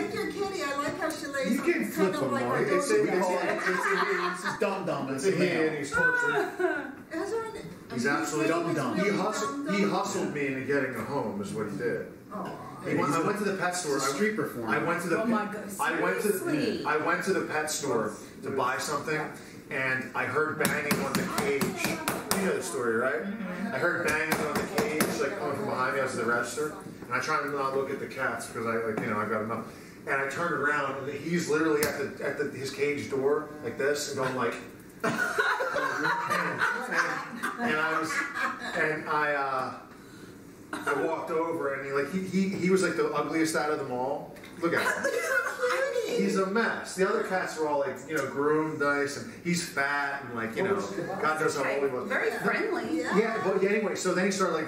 like your kitty. I like how she lays. You can flip them like more. It's Dum-dum. It's a he and he's tortured. He's absolutely Dum-dum. He hustled me into getting a home, is what he did. I went to the pet store. Street performer. I went to the. Oh my God, I went to the pet store to buy something, and I heard banging on the cage. You know the story, right? I heard banging on the cage, like coming from behind me. I was at the register, and I tried to not look at the cats because I've got enough. And I turned around, and he's literally at his cage door like this, and going like. I walked over and he was like the ugliest out of them all. Look at him. He's a mess. The other cats were all like, groomed nice, and he's fat and like, God knows how old he was. Very friendly. Yeah, but anyway, so then he started like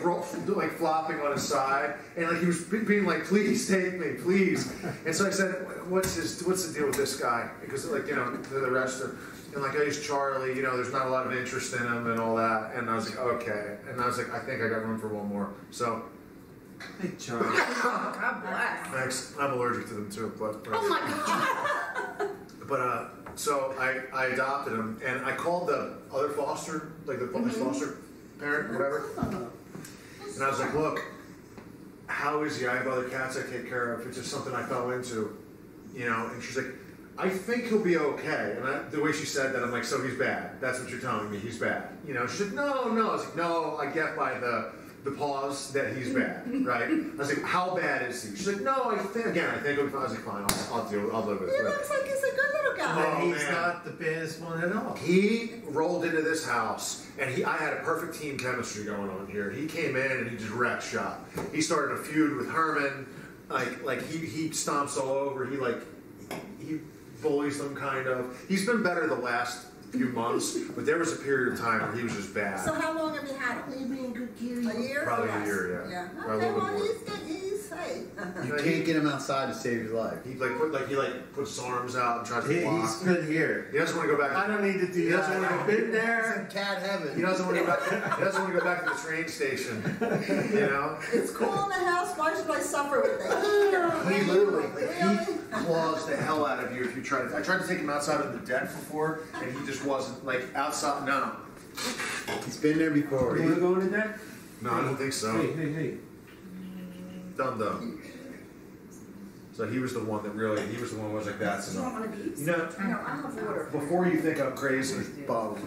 flopping on his side, and like he was being like, please take me, please. And so I said, what's the deal with this guy? Because like, the register. And like, he's Charlie, there's not a lot of interest in him and all that. And I was like, okay. And I was like, I think I got room for one more. So. Hey, Charlie. God bless. Thanks. I'm allergic to them too. But oh my God. But so I adopted him, and I called the other foster, like the foster parent, whatever. And I was like, look, how is he? I have other cats I take care of. It's just something I fell into, And she's like, I think he'll be okay. And the way she said that, I'm like, so he's bad. That's what you're telling me. He's bad. She's like, no. I was like, no, I get by the pause that he's bad, right? I was like, how bad is he? She's like, no, I think he'll be fine. I was like, fine, I'll live with it. He looks like he's a good little guy. Oh, he's not the baddest one at all. He rolled into this house, and I had a perfect team chemistry going on here. He came in and he just wrecked shop. He started a feud with Herman. Like he stomps all over. He bullies them, kind of. He's been better the last few months, but there was a period of time where he was just bad. So how long have you had him? You've been in good care? A year? Probably a year, yeah. Okay, well, he's safe. You can't get him outside to save your life. He puts his arms out and tries to block. He's good here. He doesn't want to go back. I don't need to do that. I've been there. Cat heaven. He doesn't want to go back. He doesn't want to go back to the train station. It's cool in the house. Why should I suffer with it? He literally, he claws the hell out of you if you try to. I tried to take him outside of the deck before, and he just wasn't outside. No. He's been there before. You want to go in the deck? No, I don't think so. Hey. Dum-dum. So he was the one that really, he was the one who was like, that's enough. One of these? No, I have water. before you think I'm crazy, bottle.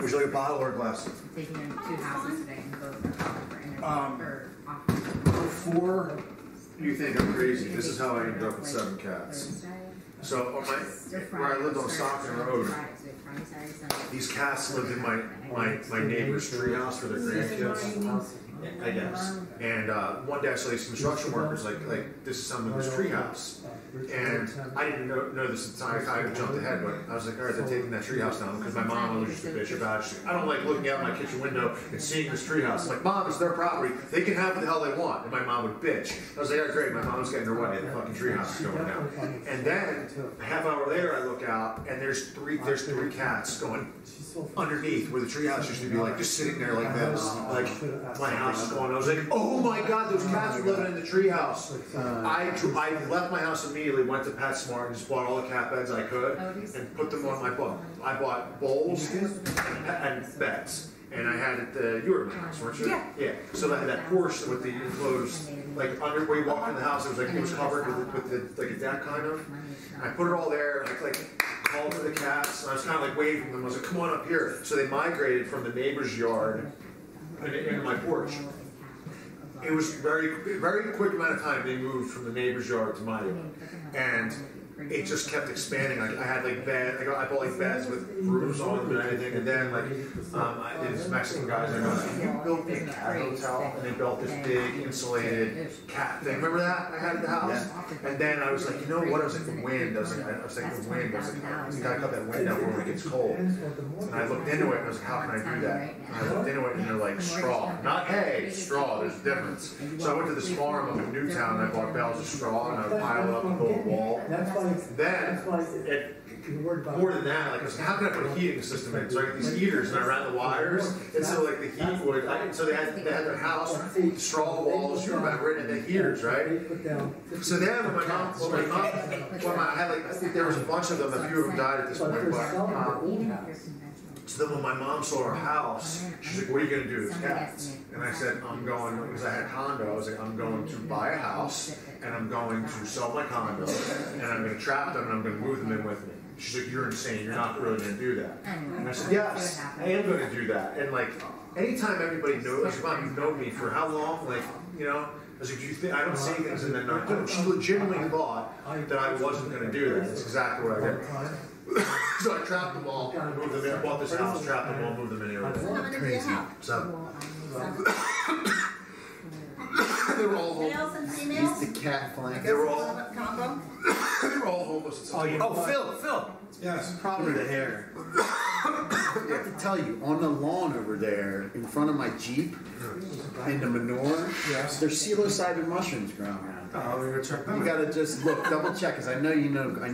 Would you like a bottle or a glass? Taking in 2 houses today and both are for interview or Before you think I'm crazy, this is how I ended up with 7 cats. So on where I lived on Stockton Road, these cats lived in my neighbor's treehouse for their grandkids, I guess. And one day I saw these construction workers like this is someone's treehouse. And I didn't know this at the time. I kind of jumped ahead, but I was like, all right, they're taking that treehouse down because my mom was just a bitch about it. I don't like looking out my kitchen window and seeing this treehouse. I'm like, Mom, it's their property. They can have what the hell they want. And my mom would bitch. I was like, oh, great. My mom's getting her way. The fucking treehouse is going down. And then a half hour later, I look out and there's three cats going underneath where the treehouse used to be, like just sitting there like this, like my house is going. I was like, oh my God, those cats are living in the treehouse. I left my house immediately, went to PetSmart and just bought all the cat beds I could and put them on my book. I bought bowls and beds. And I had it, you were in the house, weren't you? Yeah. So I had that porch with the enclosed, like under where you walk in the house, it was covered with like a deck kind of. And I put it all there, and I called for the cats, and I was kind of like waving them. I was like, come on up here. So they migrated from the neighbor's yard into my porch. It was very, very quick amount of time they moved from the neighbor's yard to my yard. And it just kept expanding. I had beds. I bought beds with roofs on them and everything. And then these Mexican guys I know, you built a cat hotel, and they built this big insulated cat thing. Remember that I had at the house? Yeah. And then I was like, you know what? I was like, the wind. I was like, the wind. I was like, you gotta cut that wind out when it gets cold. And I looked into it and I was like, how can I do that? And I looked into it and they're like straw, not hay, straw. There's a difference. apartments. So I went to this farm up in Newtown and I bought bales of straw and I would pile it up and build a wall. Then, more than that, like I was like, how can I put a heating system in? So I got these heaters and I ran the wires, and so like the heat would, so they had their house, straw walls, you remember it, and the heaters, right? So then when I had like, I think there was a bunch of them, a few of them died at this point, but so then when my mom saw our house, she's like, what are you going to do with cats? And I said, I'm going, because I had a condo, I was like, I'm going to buy a house, and I'm going to sell my condo, and I'm going to trap them, and I'm going to move them in with me. She's like, you're insane, you're not really going to do that. And I said, yes, I am going to do that. And like, anytime everybody knows, Mom, you've known me for how long? Like, you know, I was like, do you think, I don't say things and then not do it. She legitimately thought that I wasn't going to do that. That's exactly what I did. So I trapped them all, moved them in, I bought this house, trapped them all, moved them in here. Crazy. So, they were all Males homeless. and He's females? the cat flank. They were all, Combo? they were all homeless at some point. Phil. Yes. Probably the hair. I have to tell you, on the lawn over there, in front of my Jeep, in the manure, Yes. there's psilocybin mushrooms growing around. Oh, we're gonna check them You out. gotta just look, double check, because I know you know how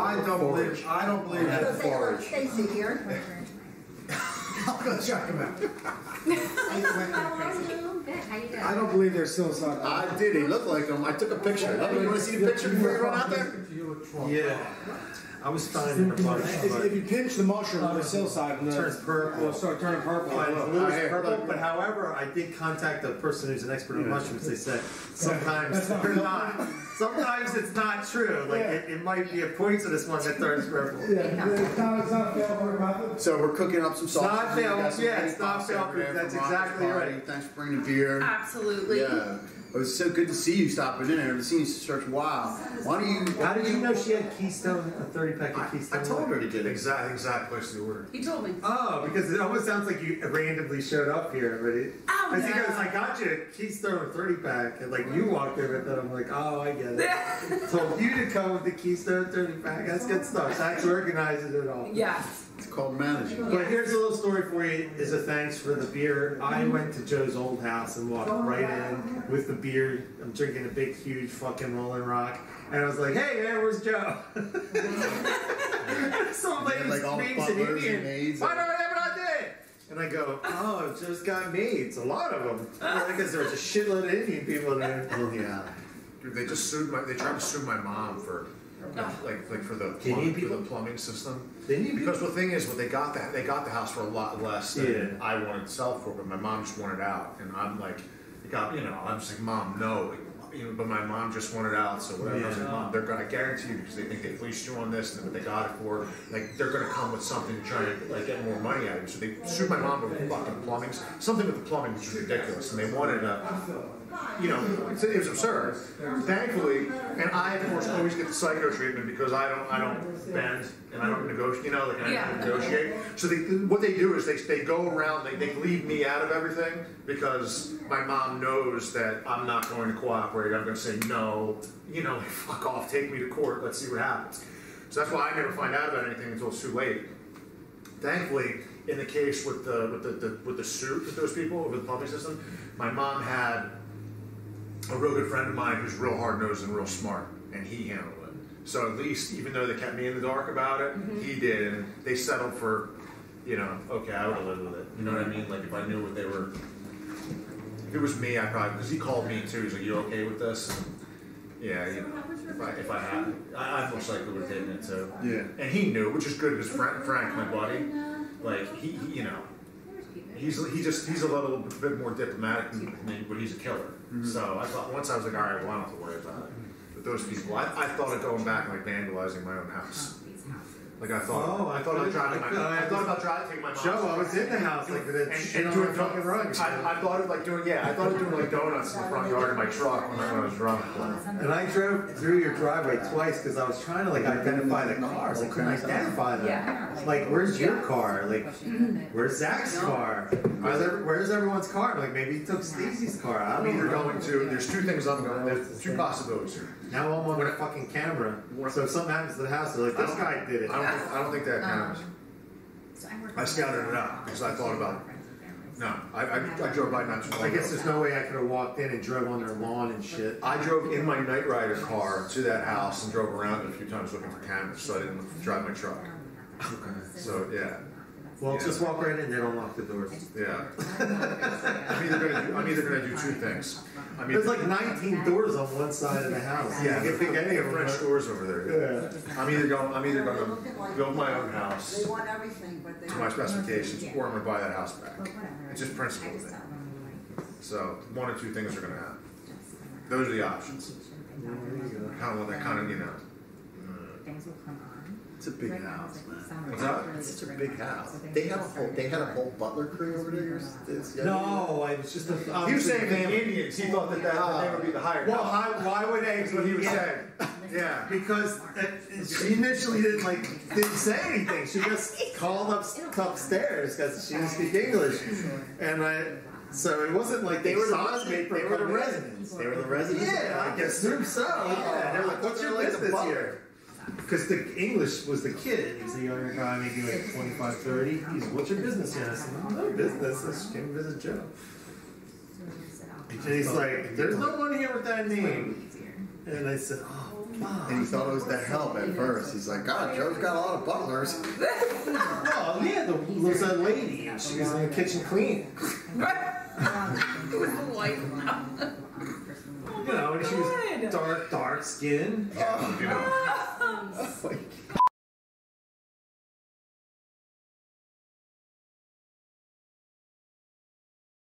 I to don't forage. believe. I don't believe Yeah. that. Say hello to Stacy here. I'm gonna check them out. How are you? Good, how you doing? I don't believe they're psilocybin. I did, he looked like him. I took a picture. You want to see the picture before you run out there? Yeah, I was finding a bunch, but If you pinch the mushroom with psilocybin, it turns purple. it'll start turning purple. It's Look, bluish here, purple, look. but however, I did contact a person who's an expert on mushrooms. They said sometimes they're not. Sometimes it's not true. Like it might be a poisonous one that turns purple. Yeah, it's not a fail-proof method. So we're cooking up some sausage. not We got fail- some yeah, honey it's not pasta over fail-proof. there That's from Rocker's exactly Party. right. Thanks for bringing the beer. Absolutely. Yeah. It was so good to see you stopping in there. I haven't seen you since church. Wow. Why do you? How did you know she had Keystone, a 30-pack of Keystone? I told her to get it. Exact place to order. He told me. Oh, because it almost sounds like you randomly showed up here already. Oh, Because he no. goes, I got you a Keystone 30-pack, and like you walked in with it, I'm like, oh, I get it. Told you to come with the Keystone 30-pack. That's good stuff. That's organizes it all. Yes. It's called management. But here's a little story for you, is a thanks for the beer. I went to Joe's old house and walked right in with the beer. I'm drinking a big, huge fucking Rolling Rock. And I was like, hey man, where's Joe? Some They had, like, all the name's in butlers and Indian. maids. Why don't I have it on day? And I go, oh, Joe's got maids, a lot of them. Because there was a shitload of Indian people there. Oh yeah. Dude, they just sued they tried to sue my mom for, like for the Indian for people? the plumbing system. The Indian people? Because the thing is, they got the house for a lot less than Yeah. I wanted to sell for, but my mom just wanted out, and I'm like, I'm just like, Mom, no, but my mom just wanted out, so whatever. I was like, Mom, they're gonna guarantee you because they think they fleeced you on this, and what they got it for, like they're gonna come with something to try to like get more money out of you. So they sued my mom over fucking plumbing, something with the plumbing was ridiculous, and they wanted it was absurd. Thankfully, and I of course always get the psycho treatment because I don't bend and I don't negotiate, I don't negotiate. So what they do is they go around, they leave me out of everything because my mom knows that I'm not going to cooperate. I'm going to say no, fuck off, take me to court, let's see what happens. So that's why I never find out about anything until it's too late. Thankfully, in the case with the suit with those people over the pumping system, my mom had a real good friend of mine who's real hard-nosed and real smart, and he handled it. So at least, even though they kept me in the dark about it, he did, and they settled for, okay, I would have lived with it. You know what I mean? Like, if I knew what they were... If it was me, I probably... Because he called me, too. He's like, you okay with this? And, yeah, if I had... I most likely would have taken it, too. Yeah. And he knew, which is good, because Frank, my buddy, like, he he's a little bit more diplomatic than me, but he's a killer. So I thought, once I was like, all right, well, I don't have to worry about it. But those people, I thought of going back and like vandalizing my own house. Like I thought about taking my mom's Joe, I was in the house like with a shit on doing my fucking rug. I thought of like doing like donuts in the front yard of my truck when I was drunk. And I drove through your driveway twice because I was trying to like identify the cars. I couldn't identify them. Yeah. Like, where's your car? Like, where's Zach's car? Where's everyone's car? Like, maybe he took Stacy's car. I I'm don't either know. going to. There's two things I'm going. There's two possibilities here. Now I'm on a fucking camera. So if something happens to the house, they're like, this guy did it. I don't think that counts. So I work I scouted it out because I thought about No, I drove by not too long I guess ago. there's no way I could have walked in and drove on their lawn and shit. I drove in my Knight Rider car to that house and drove around it a few times looking for cameras, so I didn't drive my truck. So yeah, Well, Yeah. just walk right in. They don't lock the doors. yeah. I'm either gonna do two things. I'm There's either, like 19 doors on one side of the house. yeah, you can pick any of them. French doors over there. Yeah. I'm either gonna build my own house They want everything, but they to my want. specifications, or I'm gonna buy that house back. But whatever. It's just principle I just thing. don't really like So one or two things are gonna happen. Those are the options. Kind of what that kind of, you know. Things will come on. It's a big house, man. What's that? It's such a big house. They had a whole butler crew over there. No, I was just a. He was saying the Indians. He thought that they would be the hired. Well, why would they? That's what he was saying. Yeah. Because she initially didn't say anything. She just called upstairs because she didn't speak English, and so it wasn't like they stopped me from They were the coming in. residents. They were the residents. Yeah, I assume so. Yeah, they're like, "What's your business here?" Because the English was the kid. He's a younger guy, maybe like 25, 30. He's, "What's your business here?" I said, "No business. I just came to visit Joe." And he's like, "There's no one here with that name." And I said, "Oh, God." And he thought it was their help at first. He's like, God, Joe's got a lot of butlers. Well, yeah, there was a lady. And she was in the kitchen cleaning. It was the wife. You know, and she was dark skin. You know. Like,